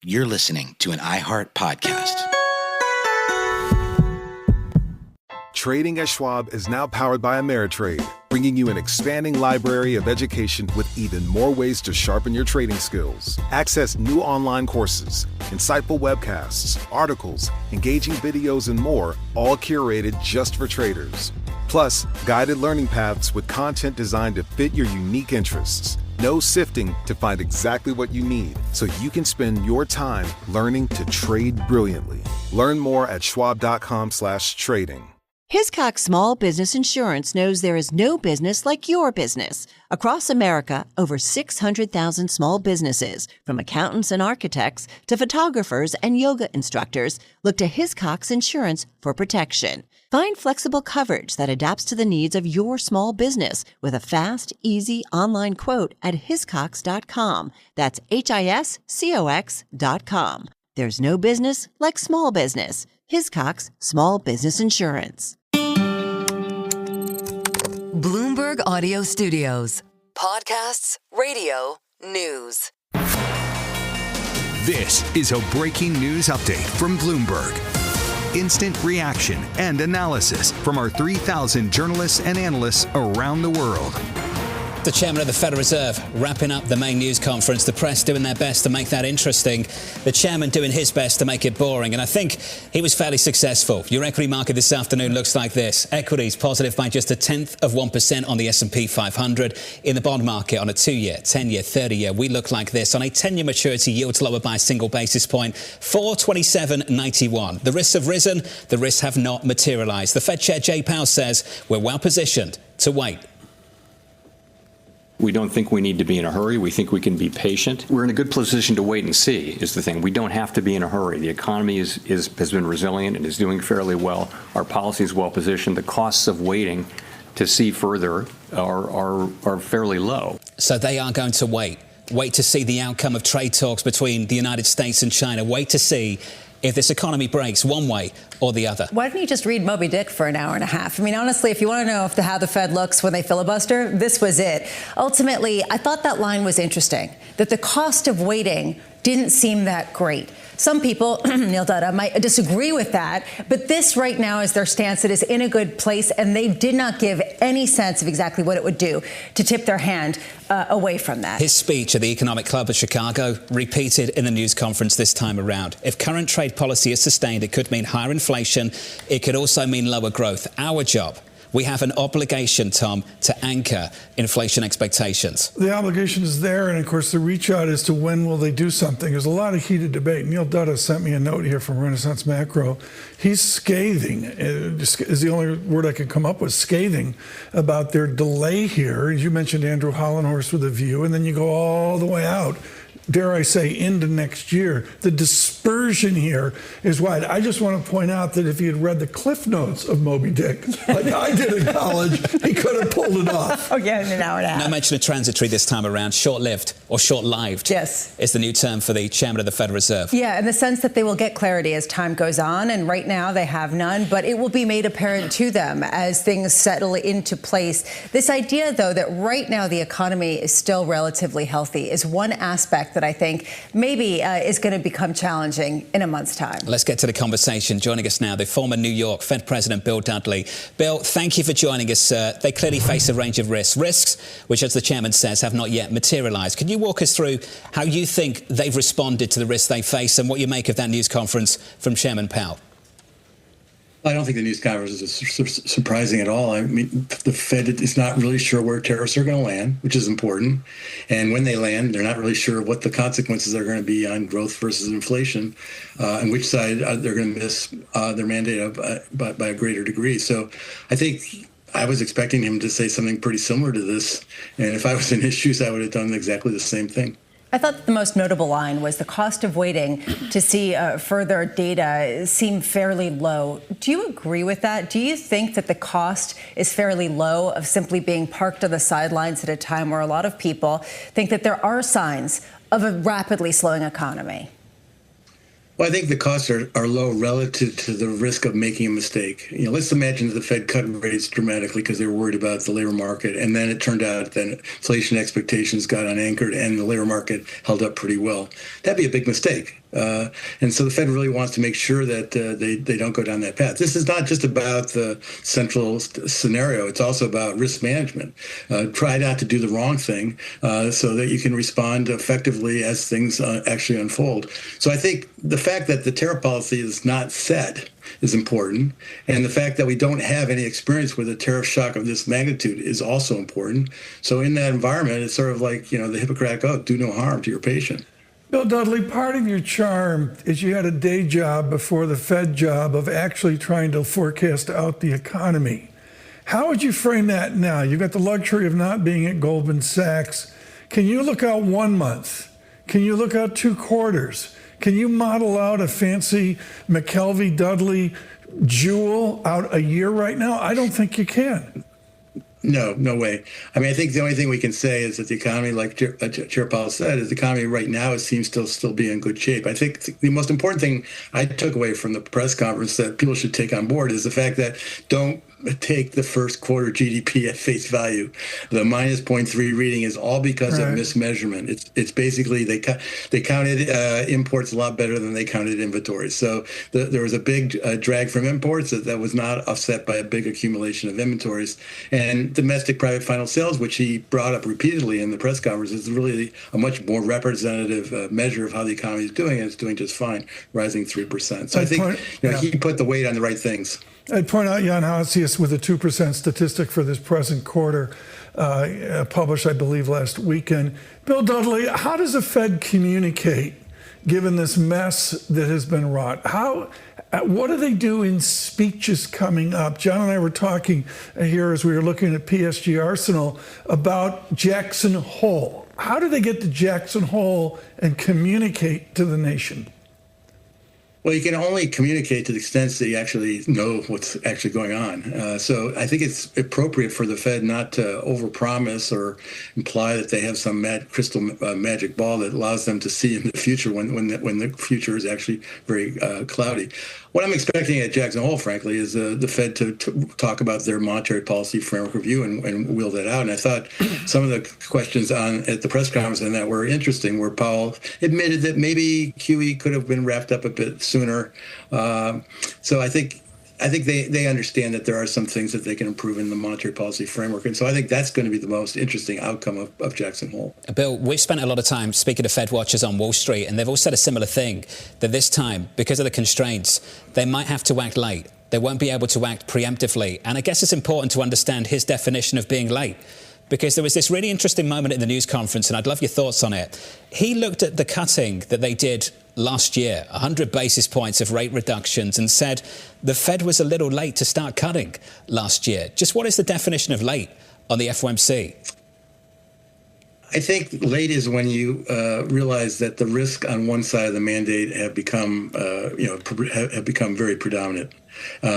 You're listening to an iHeart podcast. Trading at Schwab is now powered by Ameritrade, bringing you an expanding library of education with even more ways to sharpen your trading skills. Access new online courses, insightful webcasts, articles, engaging videos, and more, all curated just for traders. Plus, guided learning paths with content designed to fit your unique interests. No sifting to find exactly what you need, so you can spend your time learning to trade brilliantly. Learn more at schwab.com/trading. Hiscox Small Business Insurance knows there is no business like your business. Across America, over 600,000 small businesses, from accountants and architects to photographers and yoga instructors, look to Hiscox Insurance for protection. Find flexible coverage that adapts to the needs of your small business with a fast, easy online quote at hiscox.com. That's HISCOX.com. There's no business like small business. Hiscox Small Business Insurance. Bloomberg Audio Studios. Podcasts, radio, news. This is a breaking news update from Bloomberg. Instant reaction and analysis from our 3,000 journalists and analysts around the world. The chairman of the Federal Reserve wrapping up the main news conference, the press doing their best to make that interesting, the chairman doing his best to make it boring, and I think he was fairly successful. Your equity market this afternoon looks like this. Equities positive by just 0.1% on the S&P 500. In the bond market on a 2-year, 10-year, 30-year, we look like this. On a 10-year maturity, yields lower by a single basis point, 427.91. The risks have risen, the risks have not materialized. The Fed Chair Jay Powell says we're well positioned to wait. We don't think we need to be in a hurry. We think we can be patient. We're in a good position to wait and see is the thing. We don't have to be in a hurry. The economy has been resilient and is doing fairly well. Our policy is well positioned. The costs of waiting to see further are fairly low. So they are going to wait to see the outcome of trade talks between the United States and China, wait to see if this economy breaks one way or the other. Why don't you just read Moby Dick for an hour and a half? I mean, honestly, if you want to know how the Fed looks when they filibuster, this was it. Ultimately, I thought that line was interesting, that the cost of waiting didn't seem that great. Some people, Neil Dutta, might disagree with that, but this right now is their stance. It is in a good place, and they did not give any sense of exactly what it would do to tip their hand away from that. His speech at the Economic Club of Chicago, repeated in the news conference this time around. If current trade policy is sustained, it could mean higher inflation. It could also mean lower growth. Our job, we have an obligation, Tom, to anchor inflation expectations. The obligation is there, and of course the reach out is to when will they do something. There's a lot of heated debate. Neil Dutta sent me a note here from Renaissance Macro. He's scathing, is the only word I could come up with, scathing about their delay here. As you mentioned, Andrew Hollenhorst with a view, and then you go all the way out, dare I say, into next year. The dispersion here is wide. I just want to point out that if he had read the Cliff Notes of Moby Dick, like I did in college, he could have pulled it off. Oh, yeah, in an hour and a half. No mention of transitory this time around. Short-lived or short-lived. Yes. Is the new term for the chairman of the Federal Reserve. Yeah, in the sense that they will get clarity as time goes on, and right now they have none, but it will be made apparent to them as things settle into place. This idea, though, that right now the economy is still relatively healthy is one aspect that I think maybe is going to become challenging in a month's time. Let's get to the conversation. Joining us now, the former New York Fed President Bill Dudley. Bill, thank you for joining us, sir. They clearly face a range of risks, which, as the chairman says, have not yet materialized. Can you walk us through how you think they've responded to the risks they face and what you make of that news conference from Chairman Powell? I don't think the news conference is surprising at all. I mean, the Fed is not really sure where tariffs are going to land, which is important. And when they land, they're not really sure what the consequences are going to be on growth versus inflation, and which side they're going to miss their mandate by a greater degree. So I think I was expecting him to say something pretty similar to this. And if I was in his shoes, I would have done exactly the same thing. I thought that the most notable line was the cost of waiting to see further data seem fairly low. Do you agree with that? Do you think that the cost is fairly low of simply being parked on the sidelines at a time where a lot of people think that there are signs of a rapidly slowing economy? Well, I think the costs are low relative to the risk of making a mistake. You know, let's imagine that the Fed cut rates dramatically because they were worried about the labor market, and then it turned out that inflation expectations got unanchored and the labor market held up pretty well. That'd be a big mistake. And so the Fed really wants to make sure that they don't go down that path. This is not just about the central scenario. It's also about risk management. Try not to do the wrong thing so that you can respond effectively as things actually unfold. So I think the fact that the tariff policy is not set is important. And the fact that we don't have any experience with a tariff shock of this magnitude is also important. So in that environment, it's sort of like, the Hippocratic oath, do no harm to your patient. Bill Dudley, part of your charm is you had a day job before the Fed job of actually trying to forecast out the economy. How would you frame that now? You've got the luxury of not being at Goldman Sachs. Can you look out 1 month? Can you look out 2 quarters? Can you model out a fancy McKelvey Dudley jewel out a year right now? I don't think you can. No way. I mean, I think the only thing we can say is that the economy, like Chair Powell said, is the economy right now seems to still be in good shape. I think the most important thing I took away from the press conference that people should take on board is the fact that don't take the first quarter GDP at face value. The minus 0.3 reading is all because of mismeasurement. It's basically they counted imports a lot better than they counted inventories. So there was a big drag from imports that was not offset by a big accumulation of inventories. And domestic private final sales, which he brought up repeatedly in the press conference, is really a much more representative measure of how the economy is doing, and it's doing just fine, rising 3%. So I think he put the weight on the right things. I'd point out Jan Hasius with a 2% statistic for this present quarter, published, I believe, last weekend. Bill Dudley, how does the Fed communicate given this mess that has been wrought? What do they do in speeches coming up? John and I were talking here as we were looking at PSG Arsenal about Jackson Hole. How do they get to Jackson Hole and communicate to the nation? Well, you can only communicate to the extent that you actually know what's actually going on. So I think it's appropriate for the Fed not to overpromise or imply that they have some crystal magic ball that allows them to see in the future when the future is actually very cloudy. What I'm expecting at Jackson Hole, frankly, is the Fed to talk about their monetary policy framework review and wheel that out. And I thought some of the questions at the press conference on that were interesting, where Powell admitted that maybe QE could have been wrapped up a bit sooner. So I think they understand that there are some things that they can improve in the monetary policy framework. And so I think that's going to be the most interesting outcome of Jackson Hole. Bill, we've spent a lot of time speaking to Fed watchers on Wall Street, and they've all said a similar thing, that this time, because of the constraints, they might have to act late. They won't be able to act preemptively. And I guess it's important to understand his definition of being late, because there was this really interesting moment in the news conference, and I'd love your thoughts on it. He looked at the cutting that they did last year, 100 basis points of rate reductions, and said the Fed was a little late to start cutting last year. Just what is the definition of late on the FOMC? I think late is when you realize that the risk on one side of the mandate have become very predominant.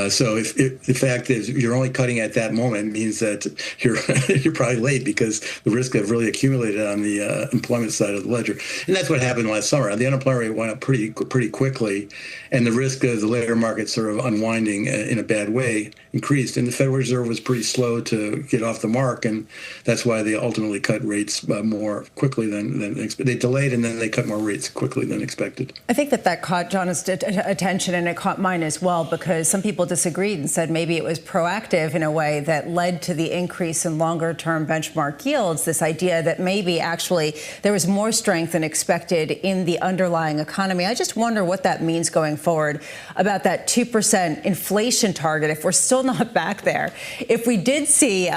So if the fact is you're only cutting at that moment means that you're probably late because the risk have really accumulated on the employment side of the ledger. And that's what happened last summer. The unemployment rate went up pretty quickly, and the risk of the labor market sort of unwinding in a bad way increased. And the Federal Reserve was pretty slow to get off the mark, and that's why they ultimately cut rates more quickly than expected. They delayed, and then they cut more rates quickly than expected. I think that caught John's attention, and it caught mine as well, because some people disagreed and said maybe it was proactive in a way that led to the increase in longer-term benchmark yields, this idea that maybe actually there was more strength than expected in the underlying economy. I just wonder what that means going forward about that 2% inflation target if we're still not back there. If we did see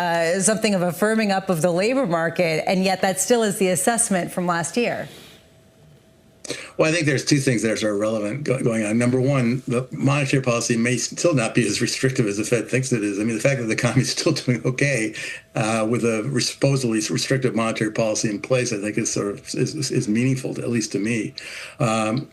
something of a firming up of the labor market, and yet that still is the assessment from last year. Well, I think there's two things that are relevant going on. Number one, the monetary policy may still not be as restrictive as the Fed thinks it is. I mean, the fact that the economy is still doing okay with a supposedly restrictive monetary policy in place, I think is meaningful, at least to me. And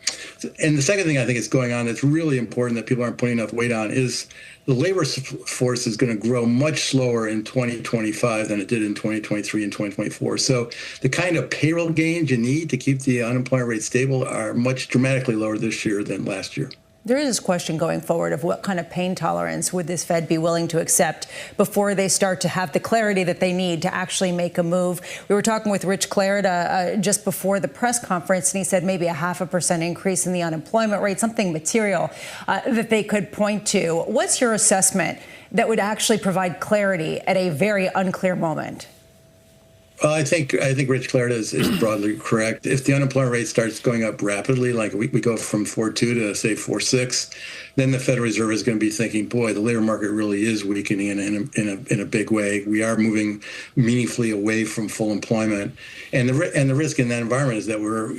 the second thing I think is going on that's really important that people aren't putting enough weight on is the labor force is going to grow much slower in 2025 than it did in 2023 and 2024. So the kind of payroll gains you need to keep the unemployment rate stable are much dramatically lower this year than last year. There is this question going forward of what kind of pain tolerance would this Fed be willing to accept before they start to have the clarity that they need to actually make a move. We were talking with Rich Clarida just before the press conference, and he said maybe a 0.5% increase in the unemployment rate, something material that they could point to. What's your assessment that would actually provide clarity at a very unclear moment? Well, I think Rich Clarida is broadly correct. If the unemployment rate starts going up rapidly, like we go from 4.2 to say 4.6, then the Federal Reserve is going to be thinking, boy, the labor market really is weakening in a big way. We are moving meaningfully away from full employment, and the risk in that environment is that we're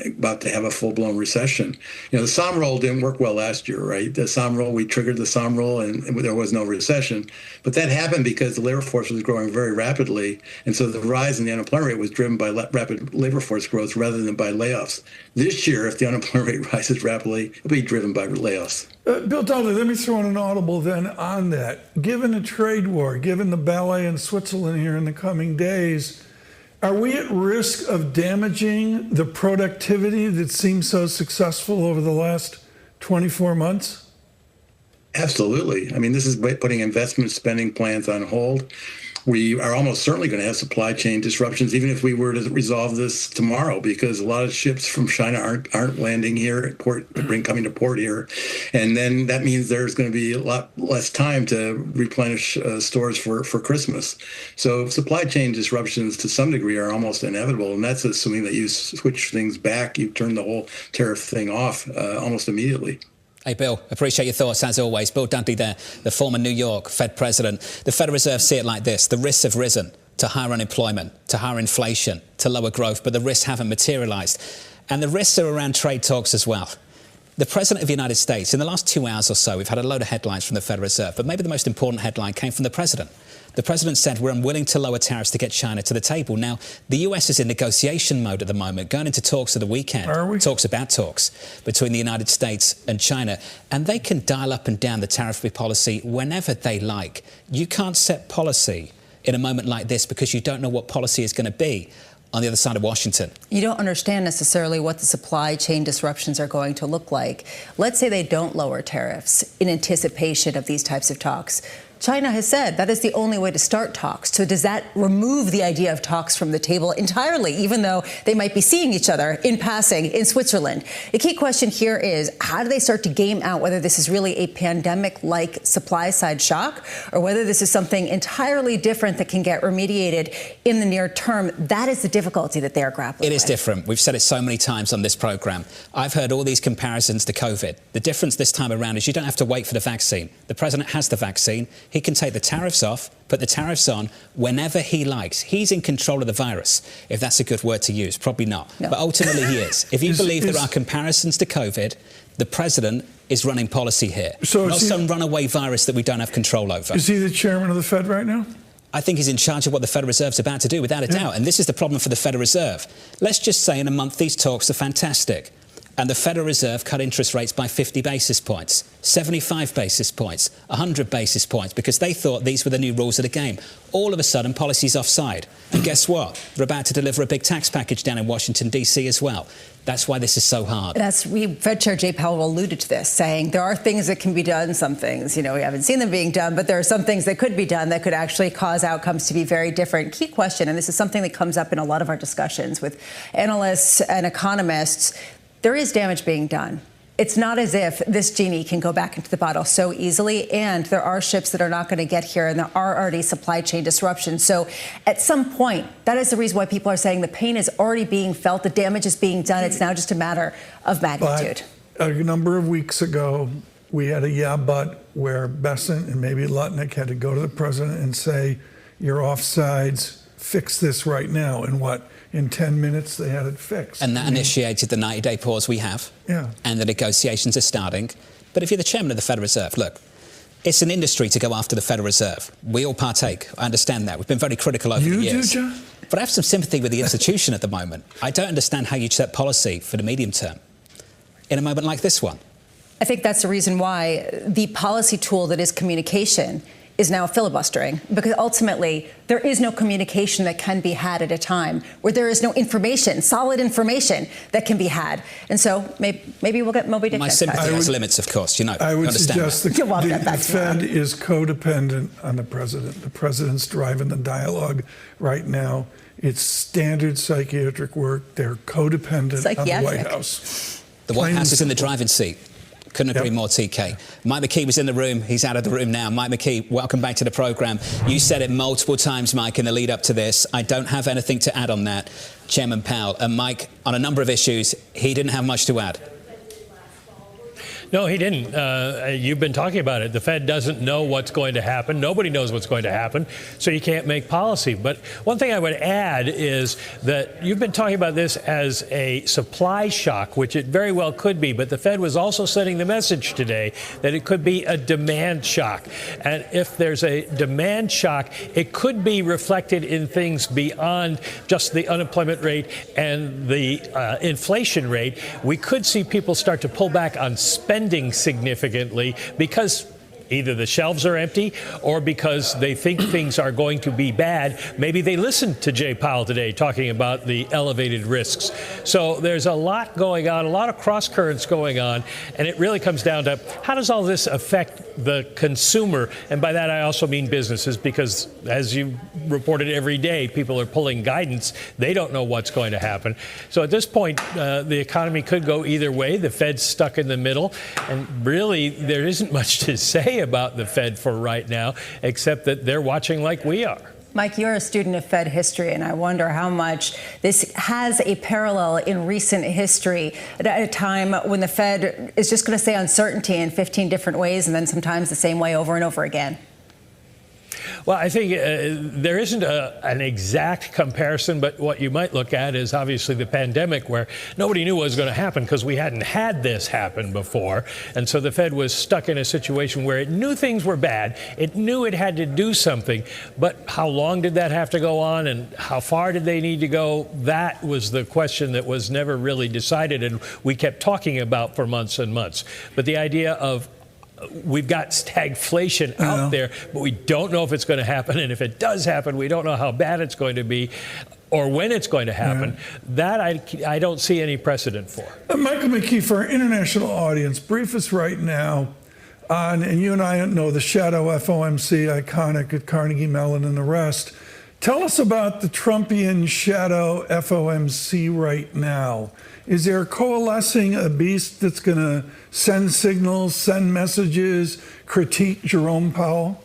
about to have a full blown recession. The SOM roll didn't work well last year, right? The SOM roll, we triggered the SOM roll, and there was no recession, but that happened because the labor force was growing very rapidly, and so the rise in the unemployment rate was driven by rapid labor force growth rather than by layoffs. This year, if the unemployment rate rises rapidly, it'll be driven by layoffs. Bill Dudley, let me throw in an audible then on that. Given a trade war, given the ballet in Switzerland here in the coming days, are we at risk of damaging the productivity that seemed so successful over the last 24 months? Absolutely. I mean, this is putting investment spending plans on hold. We are almost certainly going to have supply chain disruptions, even if we were to resolve this tomorrow, because a lot of ships from China aren't landing here at port, coming to port here, and then that means there's going to be a lot less time to replenish stores for Christmas. So supply chain disruptions to some degree are almost inevitable, and that's assuming that you switch things back, you turn the whole tariff thing off almost immediately. Hey, Bill, appreciate your thoughts as always. Bill Dudley there, the former New York Fed president. The Federal Reserve see it like this. The risks have risen to higher unemployment, to higher inflation, to lower growth, but the risks haven't materialized. And the risks are around trade talks as well. The President of the United States, in the last 2 hours or so, we've had a load of headlines from the Federal Reserve, but maybe the most important headline came from the President. The President said we're unwilling to lower tariffs to get China to the table. Now, the US is in negotiation mode at the moment, going into talks of the weekend. Are we? Talks between the United States and China. And they can dial up and down the tariff-free policy whenever they like. You can't set policy in a moment like this because you don't know what policy is going to be on the other side of Washington. You don't understand necessarily what the supply chain disruptions are going to look like. Let's say they don't lower tariffs in anticipation of these types of talks. China has said that is the only way to start talks. So does that remove the idea of talks from the table entirely, even though they might be seeing each other in passing in Switzerland? The key question here is, how do they start to game out whether this is really a pandemic-like supply-side shock or whether this is something entirely different that can get remediated in the near term? That is the difficulty that they are grappling with. It is different. We've said it so many times on this program. I've heard all these comparisons to COVID. The difference this time around is you don't have to wait for the vaccine. The president has the vaccine. He can take the tariffs off, put the tariffs on whenever he likes. He's in control of the virus, if that's a good word to use. Probably not. No. But ultimately he is. If you believe there are comparisons to COVID, the president is running policy here. So not some runaway virus that we don't have control over. Is he the chairman of the Fed right now? I think he's in charge of what the Federal Reserve's about to do, without a doubt. And this is the problem for the Federal Reserve. Let's just say in a month these talks are fantastic. And the Federal Reserve cut interest rates by 50 basis points, 75 basis points, 100 basis points, because they thought these were the new rules of the game. All of a sudden, policy's offside. And guess what? They're about to deliver a big tax package down in Washington, D.C. as well. That's why this is so hard. Fed Chair Jay Powell alluded to this, saying there are things that can be done, some things, we haven't seen them being done, but there are some things that could be done that could actually cause outcomes to be very different. Key question, and this is something that comes up in a lot of our discussions with analysts and economists, there is damage being done. It's not as if this genie can go back into the bottle so easily, and there are ships that are not going to get here, and there are already supply chain disruptions. So at some point, that is the reason why people are saying the pain is already being felt, the damage is being done. It's now just a matter of magnitude. But a number of weeks ago, we had a but where Besant and maybe Lutnick had to go to the president and say, you're offsides, fix this right now. And in 10 minutes, they had it fixed. And that initiated the 90-day pause we have. Yeah. And the negotiations are starting. But if you're the chairman of the Federal Reserve, look, it's an industry to go after the Federal Reserve. We all partake. I understand that. We've been very critical over the years. You do, John? But I have some sympathy with the institution at the moment. I don't understand how you set policy for the medium term in a moment like this one. I think that's the reason why the policy tool that is communication is now filibustering, because ultimately there is no communication that can be had at a time where there is no information, solid information that can be had. And so maybe we'll get Moby Dick. My sympathy has limits, of course. I would suggest the Fed tomorrow. is codependent on the president. The president's driving the dialogue right now. It's standard psychiatric work. They're codependent on the White House. The White House is in the driving seat. Couldn't agree more, TK. Mike McKee was in the room. He's out of the room now. Mike McKee, welcome back to the programme. You said it multiple times, Mike, in the lead up to this. I don't have anything to add on that, Chairman Powell. And Mike, on a number of issues, he didn't have much to add. No, he didn't. You've been talking about it. The Fed doesn't know what's going to happen. Nobody knows what's going to happen, so you can't make policy. But one thing I would add is that you've been talking about this as a supply shock, which it very well could be. But the Fed was also sending the message today that it could be a demand shock. And if there's a demand shock, it could be reflected in things beyond just the unemployment rate and the inflation rate. We could see people start to pull back on spending significantly because either the shelves are empty or because they think things are going to be bad. Maybe they listened to Jay Powell today talking about the elevated risks. So there's a lot going on, a lot of cross currents going on, and it really comes down to how does all this affect the consumer? And by that I also mean businesses, because as you reported every day, people are pulling guidance. They don't know what's going to happen. So at this point, the economy could go either way. The Fed's stuck in the middle, and really there isn't much to say about the Fed for right now, except that they're watching like we are. Mike, you're a student of Fed history, and I wonder how much this has a parallel in recent history at a time when the Fed is just going to say uncertainty in 15 different ways and then sometimes the same way over and over again. Well, I think there isn't an exact comparison, but what you might look at is obviously the pandemic, where nobody knew what was going to happen because we hadn't had this happen before. And so the Fed was stuck in a situation where it knew things were bad. It knew it had to do something. But how long did that have to go on, and how far did they need to go? That was the question that was never really decided, and we kept talking about for months and months. But the idea of we've got stagflation out there, but we don't know if it's going to happen. And if it does happen, we don't know how bad it's going to be or when it's going to happen. That I don't see any precedent for. Michael McKee, for our international audience, brief us right now on, and you and I know the shadow FOMC, iconic at Carnegie Mellon and the rest. Tell us about the Trumpian shadow FOMC right now. Is there coalescing a beast that's going to send signals, send messages, critique Jerome Powell?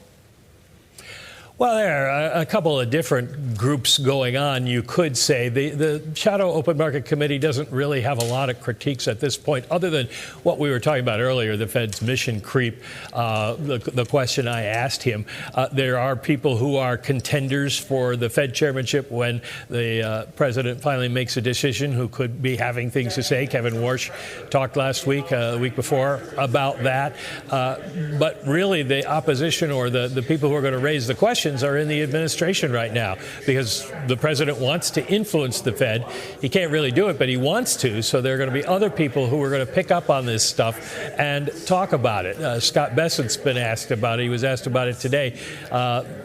Well, there are a couple of different groups going on, you could say. The Shadow Open Market Committee doesn't really have a lot of critiques at this point, other than what we were talking about earlier, the Fed's mission creep, the question I asked him. There are people who are contenders for the Fed chairmanship when the president finally makes a decision who could be having things to say. Kevin Warsh talked last week, the week before, about that. But really, the opposition or the people who are going to raise the question are in the administration right now, because the president wants to influence the Fed. He can't really do it, but he wants to. So there are going to be other people who are going to pick up on this stuff and talk about it. Scott Besant's been asked about it. He was asked about it today.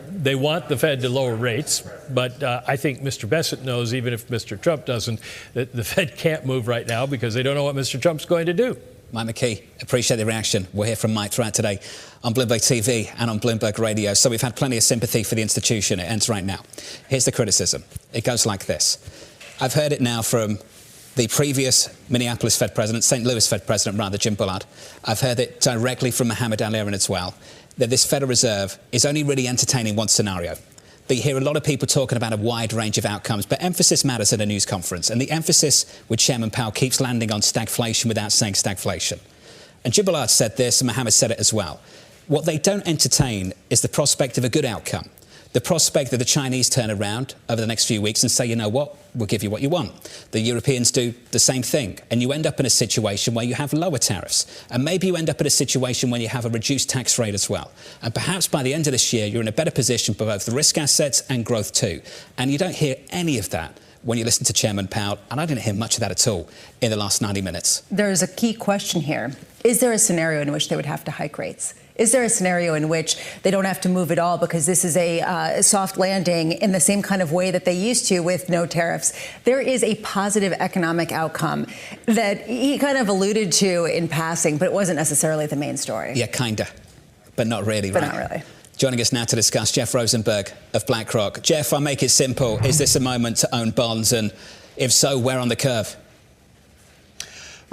They want the Fed to lower rates, but I think Mr. Besant knows, even if Mr. Trump doesn't, that the Fed can't move right now because they don't know what Mr. Trump's going to do. Mike McKee, appreciate the reaction. We'll hear from Mike throughout today on Bloomberg TV and on Bloomberg Radio. So we've had plenty of sympathy for the institution. It ends right now. Here's the criticism. It goes like this. I've heard it now from the previous Minneapolis Fed president, St. Louis Fed president, rather, Jim Bullard. I've heard it directly from Mohamed Ali as well, that this Federal Reserve is only really entertaining one scenario. But you hear a lot of people talking about a wide range of outcomes, but emphasis matters at a news conference. And the emphasis with Chairman Powell keeps landing on stagflation without saying stagflation. And Jim Bullard said this, and Mohamed said it as well. What they don't entertain is the prospect of a good outcome, the prospect that the Chinese turn around over the next few weeks and say, you know what, we'll give you what you want. The Europeans do the same thing. And you end up in a situation where you have lower tariffs. And maybe you end up in a situation where you have a reduced tax rate as well. And perhaps by the end of this year, you're in a better position for both the risk assets and growth too. And you don't hear any of that when you listen to Chairman Powell, and I didn't hear much of that at all in the last 90 minutes. There's a key question here. Is there a scenario in which they would have to hike rates? Is there a scenario in which they don't have to move at all because this is a soft landing in the same kind of way that they used to with no tariffs? There is a positive economic outcome that he kind of alluded to in passing, but it wasn't necessarily the main story. Yeah, kinda, but not really, right? But not really. Joining us now to discuss, Jeff Rosenberg of BlackRock. Jeff, I'll make it simple. Is this a moment to own bonds? And if so, where on the curve?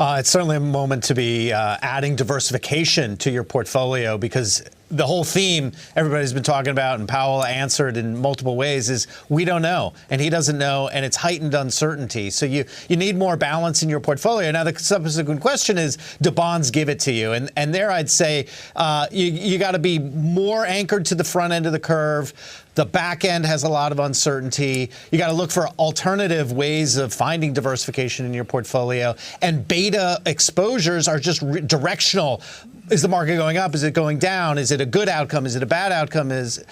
It's certainly a moment to be adding diversification to your portfolio, because the whole theme everybody's been talking about, and Powell answered in multiple ways, is we don't know, and he doesn't know, and it's heightened uncertainty. So you need more balance in your portfolio. Now, the subsequent question is, do bonds give it to you? And there I'd say you got to be more anchored to the front end of the curve. The back end has a lot of uncertainty. You got to look for alternative ways of finding diversification in your portfolio. And beta exposures are just directional. Is the market going up? Is it going down? Is it a good outcome? Is it a bad outcome? As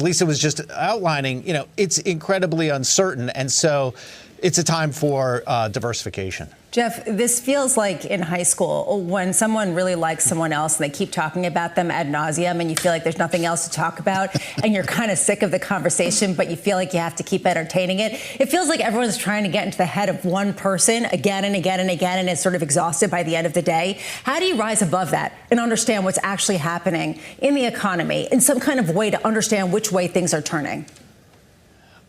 Lisa was just outlining, it's incredibly uncertain. And so it's a time for diversification. Jeff, this feels like in high school when someone really likes someone else and they keep talking about them ad nauseum and you feel like there's nothing else to talk about and you're kind of sick of the conversation, but you feel like you have to keep entertaining it. It feels like everyone's trying to get into the head of one person again and again and again, and is sort of exhausted by the end of the day. How do you rise above that and understand what's actually happening in the economy in some kind of way to understand which way things are turning?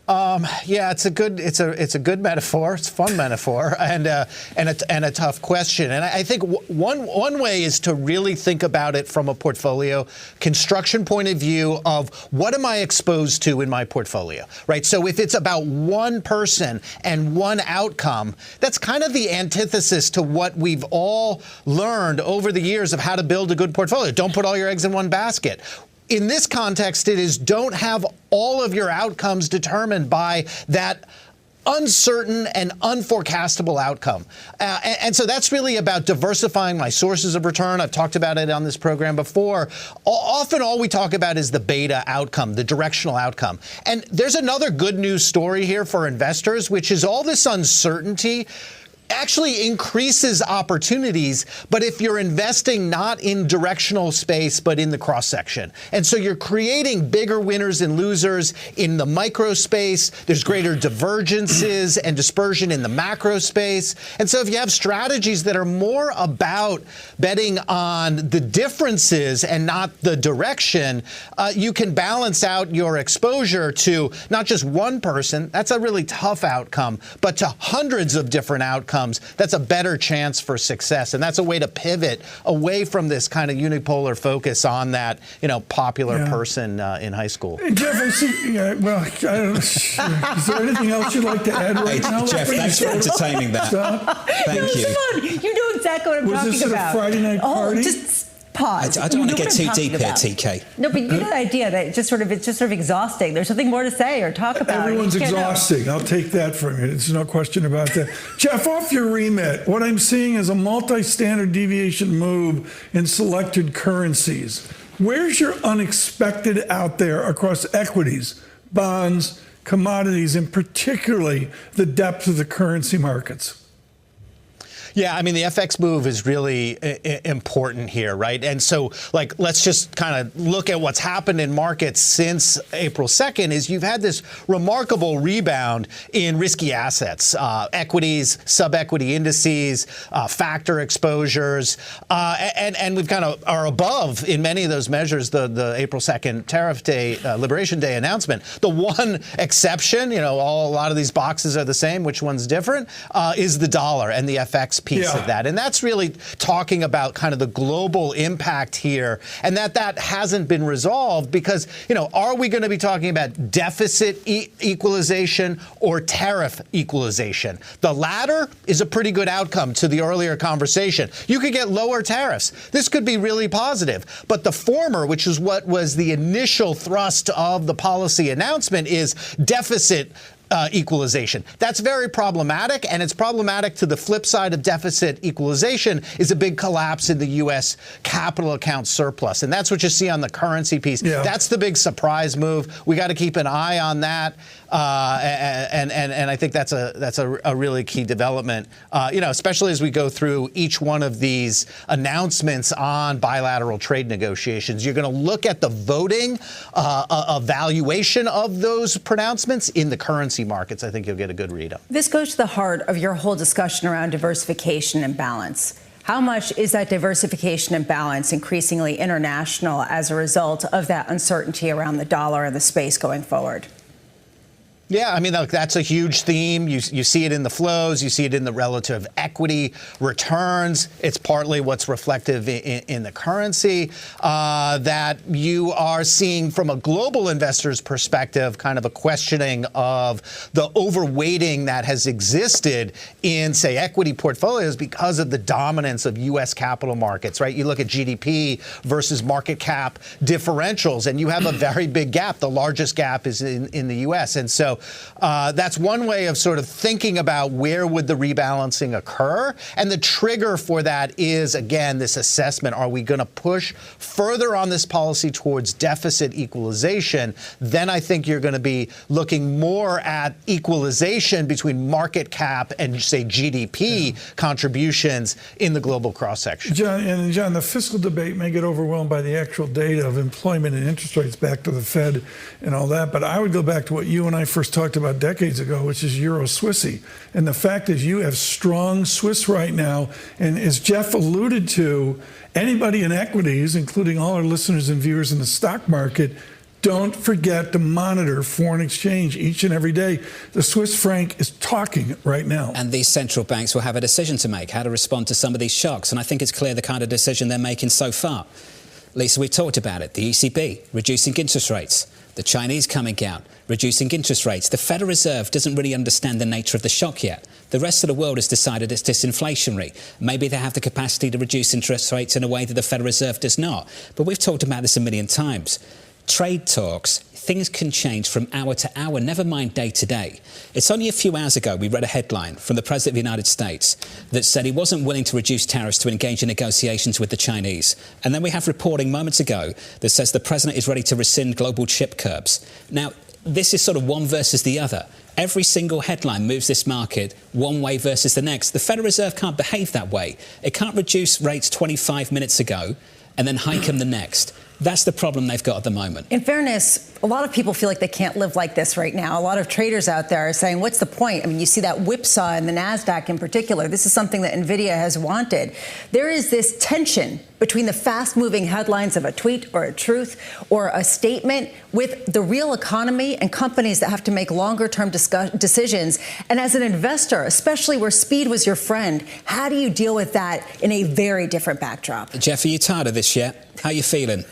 Yeah, it's a good metaphor. It's a fun metaphor, and a tough question. And I think one way is to really think about it from a portfolio construction point of view of what am I exposed to in my portfolio, right? So if it's about one person and one outcome, that's kind of the antithesis to what we've all learned over the years of how to build a good portfolio. Don't put all your eggs in one basket. In this context, it is don't have all of your outcomes determined by that uncertain and unforecastable outcome. And so that's really about diversifying my sources of return. I've talked about it on this program before. Often all we talk about is the beta outcome, the directional outcome. And there's another good news story here for investors, which is all this uncertainty actually increases opportunities, but if you're investing not in directional space, but in the cross-section. And so you're creating bigger winners and losers in the micro space. There's greater divergences and dispersion in the macro space. And so if you have strategies that are more about betting on the differences and not the direction, you can balance out your exposure to not just one person. That's a really tough outcome, but to hundreds of different outcomes. That's a better chance for success. And that's a way to pivot away from this kind of unipolar focus on that, popular person in high school. Hey, Jeff, I see. I don't, is there anything else you'd like to add right now? Jeff, thanks for entertaining that. Thank you. Come on. You know exactly what I'm talking about. Was this at a Friday night party? Just pause. I don't want to get too deep here, TK. No, but you get the idea that it's just sort of exhausting. There's something more to say or talk about. Everyone's exhausting. I'll take that from you. There's no question about that. Jeff, off your remit, what I'm seeing is a multi-standard deviation move in selected currencies. Where's your unexpected out there across equities, bonds, commodities, and particularly the depth of the currency markets? Yeah, I mean, the FX move is really important here, right? And so, let's just kind of look at what's happened in markets since April 2nd is you've had this remarkable rebound in risky assets, equities, sub-equity indices, factor exposures, and we've kind of are above in many of those measures the April 2nd tariff day, Liberation Day announcement. The one exception, a lot of these boxes are the same, which one's different, is the dollar and the FX piece of that. And that's really talking about kind of the global impact here, and that hasn't been resolved because, are we going to be talking about deficit equalization or tariff equalization? The latter is a pretty good outcome to the earlier conversation. You could get lower tariffs. This could be really positive. But the former, which is what was the initial thrust of the policy announcement, is deficit equalization. That's very problematic, and it's problematic to the flip side of deficit equalization is a big collapse in the U.S. capital account surplus, and that's what you see on the currency piece. Yeah. That's the big surprise move. We got to keep an eye on that, and I think that's a really key development. Especially as we go through each one of these announcements on bilateral trade negotiations, you're going to look at the voting evaluation of those pronouncements in the currency markets. I think you'll get a good read on. This goes to the heart of your whole discussion around diversification and balance. How much is that diversification and balance increasingly international as a result of that uncertainty around the dollar and the space going forward? Yeah, I mean, look, that's a huge theme. You see it in the flows. You see it in the relative equity returns. It's partly what's reflective in the currency that you are seeing from a global investor's perspective, kind of a questioning of the overweighting that has existed in, say, equity portfolios because of the dominance of U.S. capital markets, right? You look at GDP versus market cap differentials, and you have a very big gap. The largest gap is in the U.S. And so that's one way of sort of thinking about where would the rebalancing occur. And the trigger for that is, again, this assessment. Are we going to push further on this policy towards deficit equalization? Then I think you're going to be looking more at equalization between market cap and, say, GDP contributions in the global cross-section. John, the fiscal debate may get overwhelmed by the actual data of employment and interest rates back to the Fed and all that. But I would go back to what you and I first talked about decades ago, which is Euro-Swissy. And the fact is you have strong Swiss right now. And as Jeff alluded to, anybody in equities, including all our listeners and viewers in the stock market, don't forget to monitor foreign exchange each and every day. The Swiss franc is talking right now. And these central banks will have a decision to make, how to respond to some of these shocks. And I think it's clear the kind of decision they're making so far. Lisa, we've talked about it. The ECB reducing interest rates. The Chinese coming out, reducing interest rates. The Federal Reserve doesn't really understand the nature of the shock yet. The rest of the world has decided it's disinflationary. Maybe they have the capacity to reduce interest rates in a way that the Federal Reserve does not. But we've talked about this a million times. Trade talks, things can change from hour to hour, never mind day to day. It's only a few hours ago we read a headline from the President of the United States that said he wasn't willing to reduce tariffs to engage in negotiations with the Chinese. And then we have reporting moments ago that says the President is ready to rescind global chip curbs. Now, this is sort of one versus the other. Every single headline moves this market one way versus the next. The Federal Reserve can't behave that way. It can't reduce rates 25 minutes ago and then hike them the next. That's the problem they've got at the moment. In fairness, a lot of people feel like they can't live like this right now. A lot of traders out there are saying, what's the point? I mean, you see that whipsaw in the NASDAQ in particular. This is something that NVIDIA has wanted. There is this tension between the fast-moving headlines of a tweet or a truth or a statement with the real economy and companies that have to make longer-term decisions. And as an investor, especially where speed was your friend, how do you deal with that in a very different backdrop? Jeff, are you tired of this yet? How are you feeling?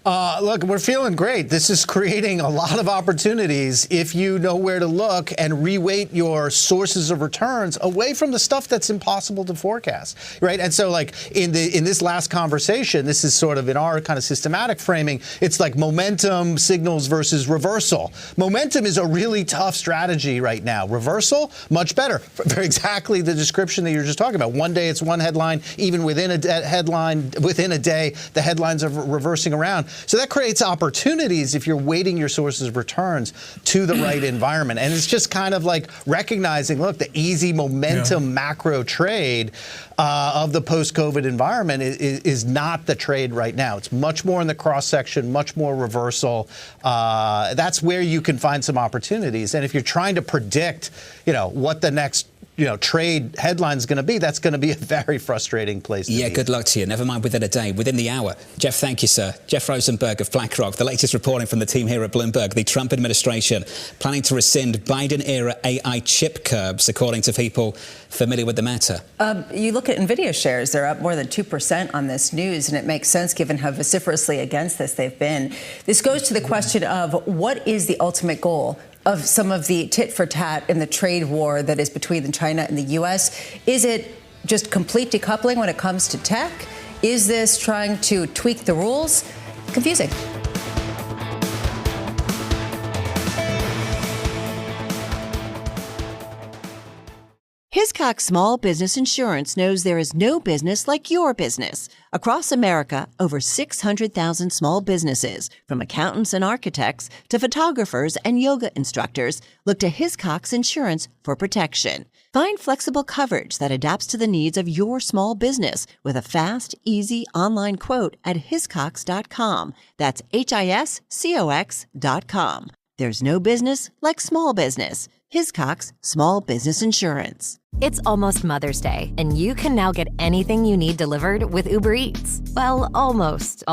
Look, we're feeling great. This is creating a lot of opportunities if you know where to look and reweight your sources of returns away from the stuff that's impossible to forecast, right? And so, like in this last conversation, this is sort of in our kind of systematic framing. It's like momentum signals versus reversal. Momentum is a really tough strategy right now. Reversal, much better for exactly the description that you're just talking about. One day it's one headline, even within a headline, within a day, the headlines are reversing around. So that creates opportunities if you're weighting your sources of returns to the right environment. And it's just kind of like recognizing, look, the easy momentum macro trade of the post-COVID environment is not the trade right now. It's much more in the cross-section, much more reversal. That's where you can find some opportunities. And if you're trying to predict, what the next trade headline is going to be, that's going to be a very frustrating place to be. Yeah, good luck to you. Never mind within a day, within the hour. Jeff, thank you, sir. Jeff Rosenberg of BlackRock. The latest reporting from the team here at Bloomberg. The Trump administration planning to rescind Biden-era AI chip curbs, according to people familiar with the matter. You look at NVIDIA shares, they're up more than 2% on this news, and it makes sense given how vociferously against this they've been. This goes to the question of what is the ultimate goal of some of the tit-for-tat in the trade war that is between China and the U.S. Is it just complete decoupling when it comes to tech? Is this trying to tweak the rules? Confusing. Hiscox Small Business Insurance knows there is no business like your business. Across America, over 600,000 small businesses, from accountants and architects to photographers and yoga instructors, look to Hiscox Insurance for protection. Find flexible coverage that adapts to the needs of your small business with a fast, easy online quote at hiscox.com. That's HISCOX.com. There's no business like small business. Hiscox Small Business Insurance. It's almost Mother's Day, and you can now get anything you need delivered with Uber Eats. Well, almost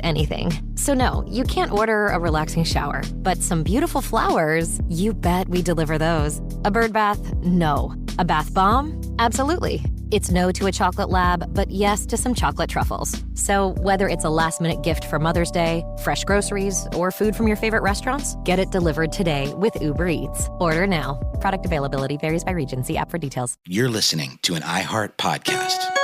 anything. So no, you can't order a relaxing shower, but some beautiful flowers, you bet we deliver those. A bird bath? No. A bath bomb? Absolutely. It's no to a chocolate lab, but yes to some chocolate truffles. So whether it's a last-minute gift for Mother's Day, fresh groceries, or food from your favorite restaurants, get it delivered today with Uber Eats. Order now. Product availability varies by region. See app for details. You're listening to an iHeart podcast.